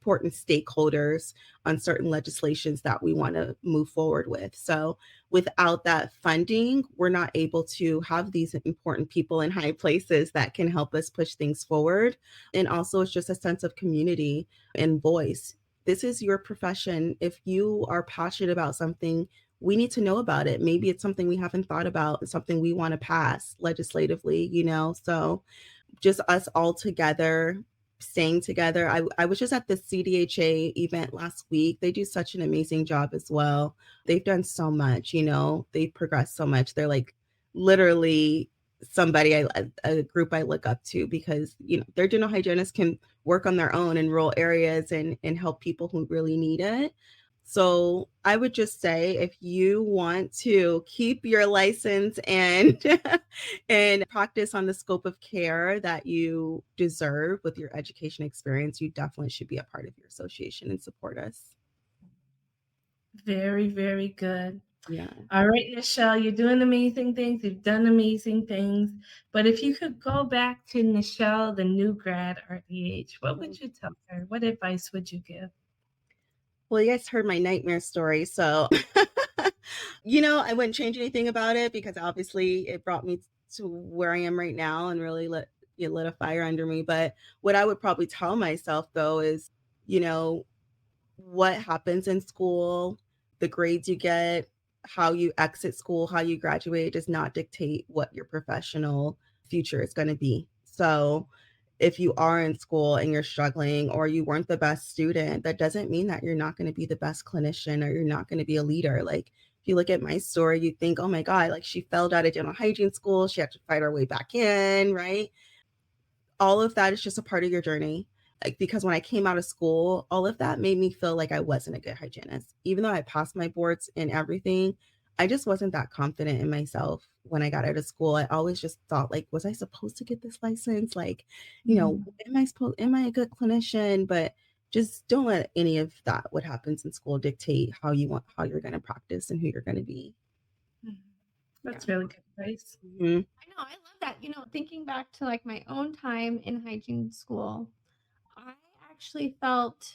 important stakeholders on certain legislations that we want to move forward with. So without that funding, we're not able to have these important people in high places that can help us push things forward. And also it's just a sense of community and voice. This is your profession. If you are passionate about something, we need to know about it. Maybe it's something we haven't thought about, something we want to pass legislatively, So just us all together, staying together. I was just at the CDHA event last week. They do such an amazing job as well. They've done so much, they've progressed so much. They're like literally somebody a group I look up to because, their dental hygienists can work on their own in rural areas and help people who really need it. So I would just say if you want to keep your license and and practice on the scope of care that you deserve with your education experience, you definitely should be a part of your association and support us.
Very, very good.
Yeah.
All right, Nichelle, you're doing amazing things. You've done amazing things. But if you could go back to Nichelle, the new grad RDH, what would you tell her? What advice would you give?
Well, you guys heard my nightmare story, so I wouldn't change anything about it because obviously it brought me to where I am right now and really lit a fire under me. But what I would probably tell myself though is, you know, what happens in school, the grades you get, how you exit school, how you graduate does not dictate what your professional future is going to be. So if you are in school and you're struggling or you weren't the best student, that doesn't mean that you're not going to be the best clinician or you're not going to be a leader. Like if you look at my story, you think, oh my God, like she failed out of dental hygiene school. She had to fight her way back in, right? All of that is just a part of your journey. Like, because when I came out of school, all of that made me feel like I wasn't a good hygienist. Even though I passed my boards and everything, I just wasn't that confident in myself when I got out of school. I always just thought, like, was I supposed to get this license? Like, am I a good clinician? But just don't let any of that, what happens in school, dictate how you're going to practice and who you're going to be.
That's really good advice.
Mm-hmm.
I know, I love that. Thinking back to like my own time in hygiene school, I actually felt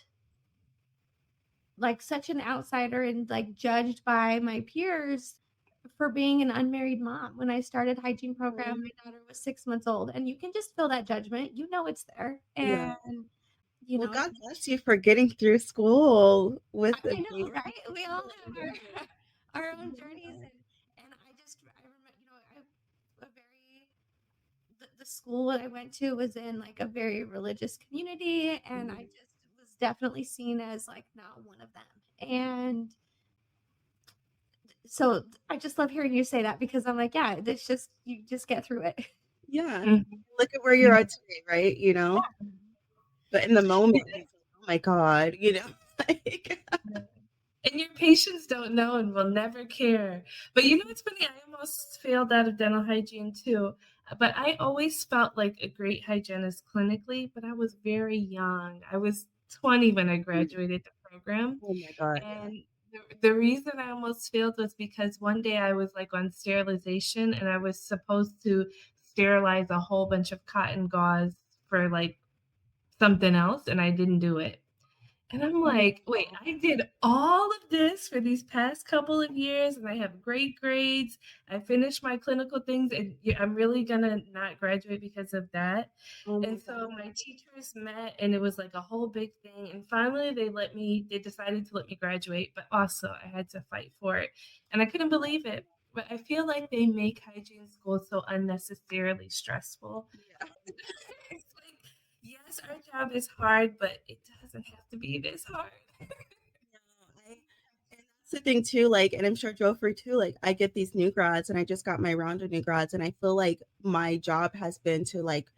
like such an outsider and like judged by my peers for being an unmarried mom. When I started hygiene program, my daughter was 6 months old, and you can just feel that judgment. It's there,
Yeah.
and
Well, God bless you for getting through school with
I
a
know,
baby.
right? We all have our own journeys, and I remember, a very the school that I went to was in like a very religious community, and I just was definitely seen as like not one of them. And so I just love hearing you say that because I'm like, yeah, it's just you just get through it.
Yeah.
Mhm.
Look at where you're at today, right? But in the moment, it's like, oh my God, like,
And your patients don't know and will never care. But it's funny, I almost failed out of dental hygiene too. But I always felt like a great hygienist clinically, but I was very young. I was 20 when I graduated the program.
oh my God.
And the reason I almost failed was because one day I was like on sterilization and I was supposed to sterilize a whole bunch of cotton gauze for like something else, and I didn't do it. And I'm like, wait, I did all of this for these past couple of years and I have great grades. I finished my clinical things and I'm really gonna not graduate because of that.
Oh my
And
God.
so my teachers met and it was like a whole big thing. And finally they decided to let me graduate, but also I had to fight for it. And I couldn't believe it. But I feel like they make hygiene school so unnecessarily stressful.
Yeah.
It's like, yes, our job is hard, but it doesn't have to be this hard.
No, and that's the thing too, like, and I'm sure Joffrey too, like, I get these new grads and I just got my round of new grads, and I feel like my job has been to like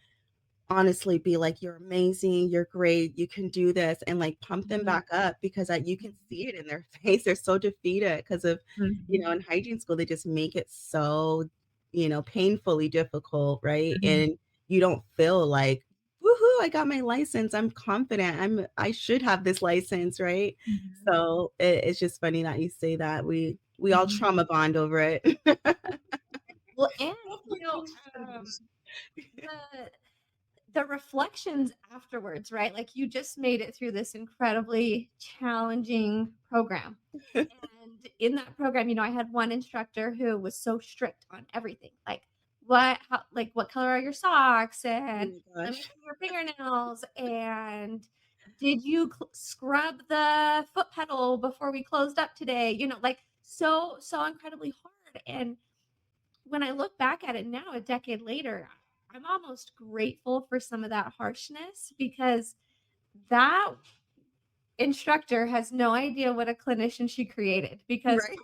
honestly be like, you're amazing, you're great, you can do this, and like pump them back up because you can see it in their face. They're so defeated because of,
Mhm.
in hygiene school, they just make it so, painfully difficult, right?
Mhm.
And you don't feel like, woohoo, I got my license. I'm confident. I should have this license, right?
Mhm.
So it's just funny that you say that. We all
Mhm.
trauma bond over it.
Well, and
Oh
you
my
know,
gosh.
the the reflections afterwards, right? Like you just made it through this incredibly challenging program. And in that program, I had one instructor who was so strict on everything. Like what color are your socks,
Oh
and
my
let me
gosh.
see your fingernails, and did you scrub the foot pedal before we closed up today? Like so incredibly hard. And when I look back at it now, a decade later, I'm almost grateful for some of that harshness, because that instructor has no idea what a clinician she created, because
Right.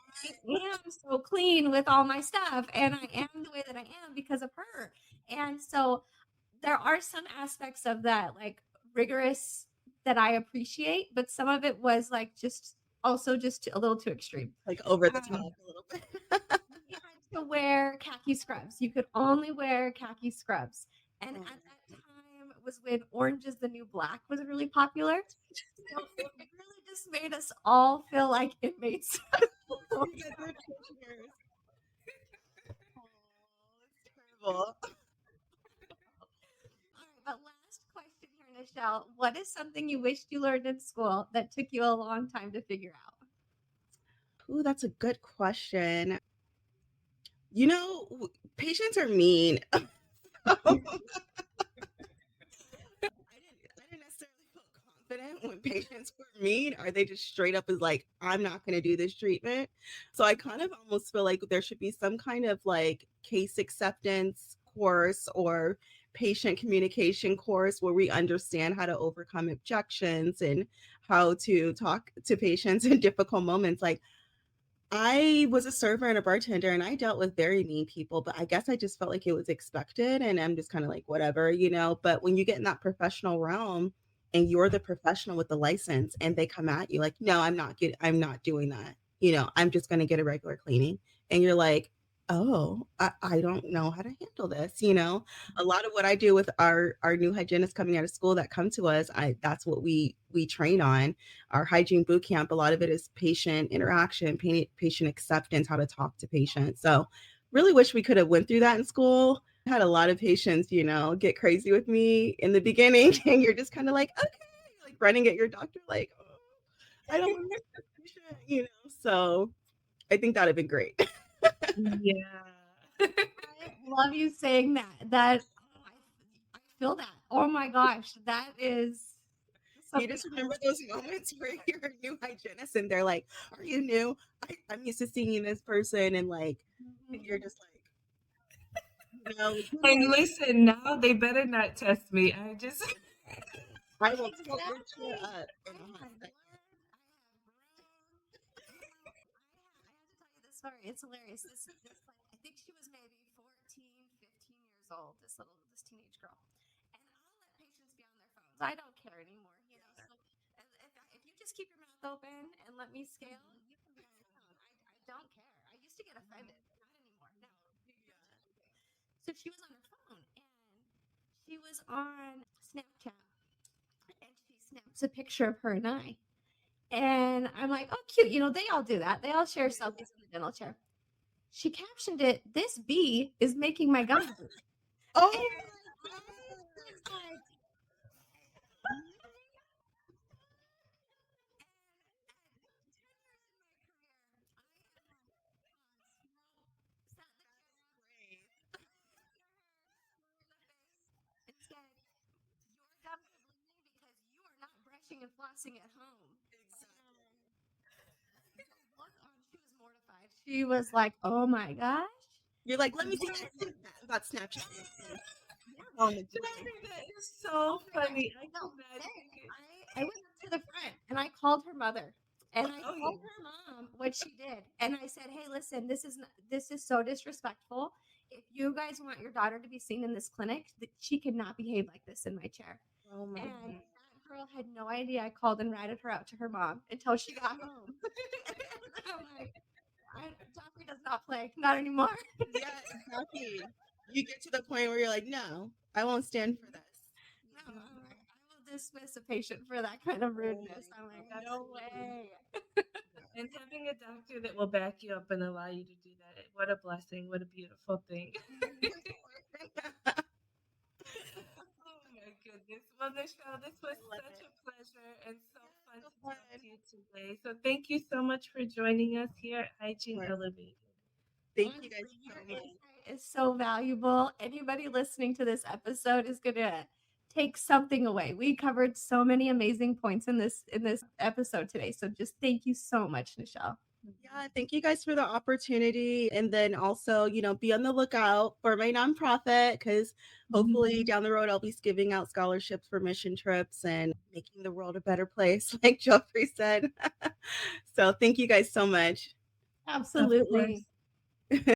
I am so clean with all my stuff and I am the way that I am because of her. And so there are some aspects of that, like rigorous, that I appreciate, but some of it was like just also just a little too extreme.
Like over the
Um,
top a little bit.
you had to wear khaki scrubs. You could only wear khaki scrubs. And
Oh,
at that time was when orange is the new black was really popular. So it really just made us all feel like inmates. All
you guys are prisoners. Oh, it's terrible.
right, but last question here, Nichelle. What is something you wished you learned in school that took you a long time to figure out?
Ooh, that's a good question. You know, patients are mean. I didn't necessarily feel confident when patients were mean, or they just straight up is like, I'm not going to do this treatment. So I kind of almost feel like there should be some kind of like case acceptance course or patient communication course where we understand how to overcome objections and how to talk to patients in difficult moments. Like, I was a server and a bartender and I dealt with very mean people, but I guess I just felt like it was expected and I'm just kind of like, whatever. But when you get in that professional realm and you're the professional with the license and they come at you like, no, I'm not doing that. I'm just going to get a regular cleaning. And you're like, oh, I don't know how to handle this. A lot of what I do with our new hygienists coming out of school that come to us, that's what we train on. Our hygiene boot camp, a lot of it is patient interaction, patient acceptance, how to talk to patients. So really wish we could have went through that in school. I had a lot of patients, get crazy with me in the beginning and you're just kind of like, okay, like running at your doctor, like, oh, I don't want to patient. So I think that'd have been great.
Yeah.
I love you saying that. I feel that. Oh my gosh, that is
You
something
just remember those moments where you're a new hygienist and they're like, are you new? I'm used to seeing this person and like, and you're just like, good
And
luck.
listen, now they better not test me. I just
I will tilt your chair
exactly.
up in
I
a hot
have
second.
learned. I have grown. I have to tell you this story. It's hilarious. This like I think she was maybe 14, 15 years old. This teenage girl. And I'll let patients be on their phones. I don't care anymore. So if you just keep your mouth open and let me scale, you can be on your phone. I don't care. I used to get offended, not anymore. No. So she was on her phone and she was on Snapchat and she snaps a picture of her and I. And I'm like, oh, cute. They all do that. They all share selfies in the dental chair. She captioned it, "This bee is making my gum hurt." And
Oh
I was like, brushing and flossing at home. The look on, she was mortified. She was like, "Oh my gosh."
You're like, let me see that Snapchat. Oh, my
That is so funny. I
No,
can imagine.
I went up to the front and I called her mother and I
Oh,
told her mom what she did. And I said, "Hey, listen, this is so disrespectful. If you guys want your daughter to be seen in this clinic, she cannot behave like this in my chair."
Oh my
And
God.
that girl had no idea I called and ratted her out to her mom until she got home. I'm like, Joffrey does not play, not anymore.
Yeah, exactly. You get to the point where you're like, no, I won't stand for this.
No, I'm like, I will dismiss a patient for that kind of rudeness. I'm like, no
Absolutely.
way.
And having a doctor that will back you up and allow you to do that, what a blessing, what a beautiful thing. Oh my goodness. Well, Nichelle, this was such a pleasure and so fun to talk to you today. So thank you so much for joining us here at Hygiene
Right.
Elevated.
Thank you guys
Honestly,
so
your
much.
insight is so valuable. Anybody listening to this episode is gonna take something away. We covered so many amazing points in this episode today. So just thank you so much, Nichelle.
Yeah, thank you guys for the opportunity. And then also, be on the lookout for my nonprofit because hopefully down the road I'll be giving out scholarships for mission trips and making the world a better place, like Geoffrey said. So thank you guys so much.
Absolutely.